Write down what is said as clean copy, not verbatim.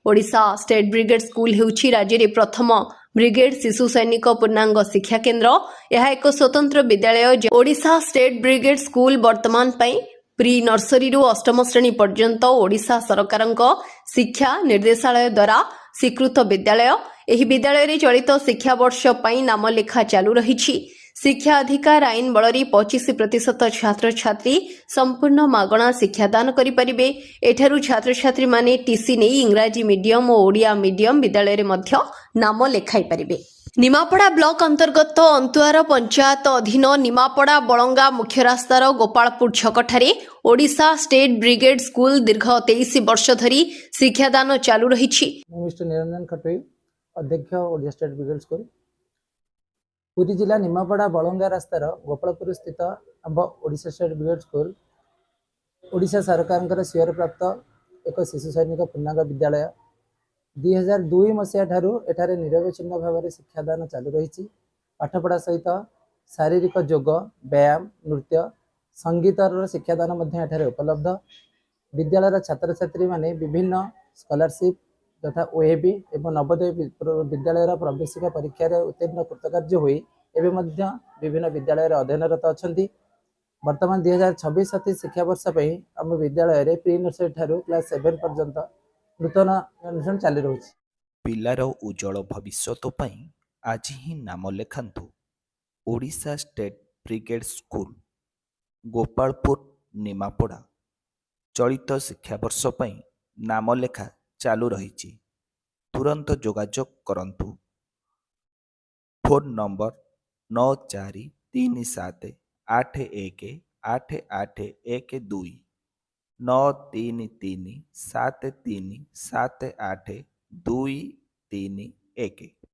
Odisha state brigade school हेउछि राज्य रे प्रथम ब्रिगेड शिशु सैनिक पूर्णांग शिक्षा केन्द्र। यह एक स्वतंत्र विद्यालय। ओडिशा स्टेट ब्रिगेड स्कूल वर्तमान पई प्री नर्सरी रु अष्टम श्रेणी पर्यंत ओडिशा सरकारक शिक्षा निर्देशालय द्वारा स्वीकृत विद्यालय। एही विद्यालय रे चलित शिक्षा वर्ष पई नाम लेखा चालू रहिछि। शिक्षा अधिकार आईन बलरी 25% छात्र छात्री संपूर्ण मागणा शिक्षादान करिपारिबे। एठारु छात्र छात्री माने टीसी नै इंग्राजी मीडियम और ओडिया मीडियम विद्यालय रे मध्य नाम लेखाई पारिबे। निमापड़ा ब्लॉक अंतर्गत अंतुआर पंचायत अधीन निमापड़ा बलंगा मुख्य रास्तार गोपालपुर छकठारे ओडिशा स्टेट ब्रिगेड स्कूल दीर्घ 23 वर्ष धरी शिक्षादान चालू रहिछि। मिस्टर निरंजन खटोई अध्यक्ष Odisha state brigade school Puri जिला निमापड़ा बलंगा रास्तार गोपालपुर स्थित आम Odisha state brigade school Odisha सरकार स्वीकार प्राप्त एक शिशु सैनिक पूर्णांग विद्यालय। 2002 मसीहा ठारू एठारे निरवच्छिन्न भाव में शिक्षादान चालू रही। पाठपढ़ा सहित शारीरिक योग व्यायाम नृत्य संगीतर शिक्षादान एठारे उपलब्ध। विद्यालय छात्र छात्री माने विभिन्न स्कॉलरशिप तथा ओएबी एवं नवोदय विद्यालय प्रवेशिका परीक्षा उत्तीर्ण कृतकार्य हुई एवं विभिन्न विद्यालय अध्ययनरत अच्छा। वर्तमान 2026-27 शिक्षा वर्ष आम विद्यालय प्री नर्सरी ठारू क्लास 7 पर्यंत नूतन अनुष्ठान चालू रही। पिलार उज्जवल भविष्यत पई आज ही नाम लेखांतु Odisha state brigade school Gopalpur Nimapada. चलित शिक्षा वर्ष पई नाम लेखा चालू रही। तुरंत जोगाजोग करंतु। Phone number 9437818812 93373782231।